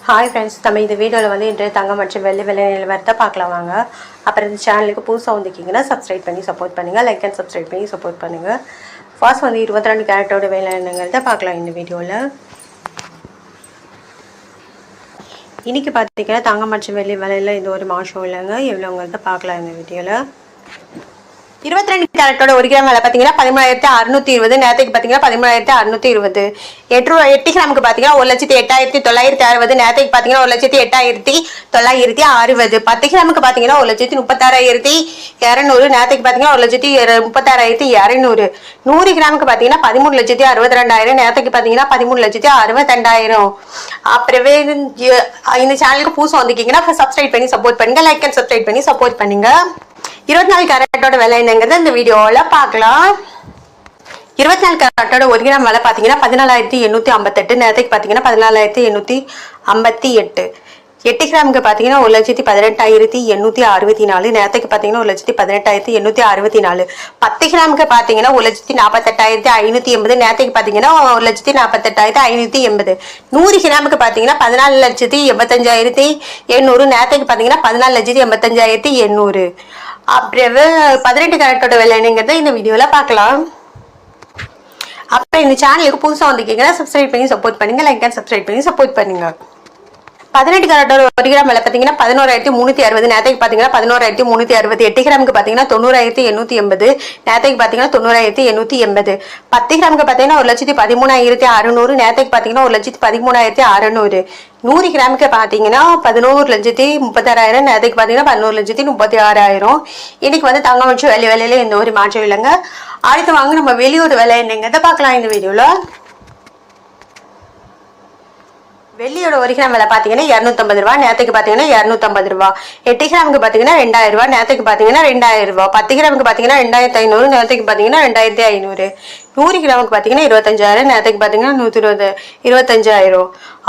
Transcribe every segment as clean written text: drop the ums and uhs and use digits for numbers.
Hi friends, நம்ம இந்த வீடியோவில் வந்து இன்றைய தங்கம் மற்றும் வெள்ளி விலை நிலவரத்தை பார்க்கலாம் வாங்க. அப்புறம் இந்த சேனலுக்கு புதுசாக வந்துக்கிங்கன்னா சப்ஸ்கிரைப் பண்ணி சப்போர்ட் பண்ணுங்கள், லைக் அண்ட் சப்ஸ்கிரைப் பண்ணி சப்போர்ட் பண்ணுங்கள். ஃபர்ஸ்ட் வந்து 22 கேரட்டோட விலை என்னங்கிறத பார்க்கலாம் இந்த வீடியோவில். இன்றைக்கி பார்த்திங்கன்னா தங்கம் மற்றும் வெள்ளி விலையில் இந்த ஒரு மாதம் இல்லைங்க, எவ்வளோங்கிறத பார்க்கலாம் இந்த வீடியோவில். 22 கேரட்டோட 1 கிராம் விலை பார்த்தீங்கன்னா 13,620. நேரத்துக்கு பார்த்தீங்கன்னா 13,620. 8 கிராமுக்கு பார்த்தீங்கன்னா 1,08,960. நேரத்துக்கு பார்த்தீங்கன்னா 1,08,960. 10 கிராமுக்கு பார்த்தீங்கன்னா 1,36,200. நேரத்துக்கு பார்த்தீங்கன்னா 1,36,200. 100 கிராமுக்கு பார்த்தீங்கன்னா 13,62,000. நேரத்துக்கு பார்த்தீங்கன்னா 13,62,000. அப்புறமே இந்த சேனலுக்கு புதுசாக வந்துக்கிங்கன்னா சப்ஸ்கிரைப் பண்ணி சப்போர்ட் பண்ணுங்க, லைக் அண்ட் சப்ஸ்கிரைப் பண்ணி சப்போர்ட் பண்ணுங்க. 24 கேரட்டோட விலை என்னங்கிறது இந்த வீடியோவில் பார்க்கலாம். 24 கேரட்டோட 1 கிராம் விலை பார்த்தீங்கன்னா 14,858. நேரத்துக்கு பார்த்தீங்கன்னா 14,858. 8 கிராமுக்கு பார்த்தீங்கன்னா 1,18,864. நேரத்துக்கு பார்த்தீங்கன்னா 1,18,864. 10 கிராமுக்கு பார்த்தீங்கன்னா 1,48,580. நேரத்துக்கு பார்த்தீங்கன்னா 1,48,580. 100 கிராமுக்கு பார்த்தீங்கன்னா 14,85,800. நேரத்துக்கு பார்த்தீங்கன்னா 14,85,800. அப்புறம் 18 கேரட்டோட விலை என்னங்கிறத இந்த வீடியோவில் பார்க்கலாம். அப்புறம் இந்த சேனலுக்கு புதுசாக வந்துக்கிங்கன்னா சப்ஸ்கிரைப் பண்ணி சப்போர்ட் பண்ணுங்க, லைக் அண்ட் சப்ஸ்கிரைப் பண்ணி சப்போர்ட் பண்ணுங்க. 18 கேரட்டோட 1 கிராம் விலை பார்த்தீங்கன்னா 11,360. நேரத்துக்கு பார்த்தீங்கன்னா 11,360. 8 கிராமுக்கு பார்த்தீங்கன்னா 90,880. நேரத்துக்கு பார்த்தீங்கன்னா 90,880. 10 கிராமுக்கு பார்த்தீங்கன்னா 1,13,600. நேரத்துக்கு பார்த்தீங்கன்னா 1,13,600. 100 கிராமுக்கு பார்த்தீங்கன்னா 11,36,000. நேரத்துக்கு பார்த்தீங்கன்னா 11,36,000. இன்னைக்கு வந்து தங்கம் வச்சு விலையில எந்த ஒரு மாற்றம் இல்லைங்க. அடுத்து வாங்க நம்ம வெளியூர் விலை என்னங்கிறத பார்க்கலாம் இந்த வீடியோவில். வெள்ளியோட 1 கிராம் விலை பார்த்தீங்கன்னா 250 ரூபா. நேரத்துக்கு பார்த்தீங்கன்னா 250 ரூபா. 8 கிராமுக்கு பார்த்தீங்கன்னா 2,000 ரூபா. நேரத்துக்கு பார்த்தீங்கன்னா 2,000 ரூபா. 10 கிராமுக்கு பார்த்தீங்கன்னா 2,500. நேரத்துக்கு பார்த்தீங்கன்னா 2,500. 100 கிராமுக்கு பார்த்தீங்கன்னா 25,000. நேரத்துக்கு பார்த்தீங்கன்னா 125,000.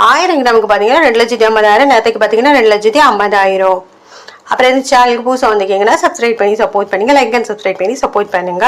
1000 கிராமுக்கு பார்த்தீங்கன்னா 2,50,000. நேரத்துக்கு பார்த்தீங்கன்னா 2,50,000. அப்புறம் இந்த சேனலுக்கு புதுசாக வந்துக்கிங்கன்னா சப்ஸ்கிரைப் பண்ணி சப்போர்ட் பண்ணுங்க, லைக் அண்ட் சப்ஸ்கிரைப் பண்ணி சப்போர்ட் பண்ணுங்க.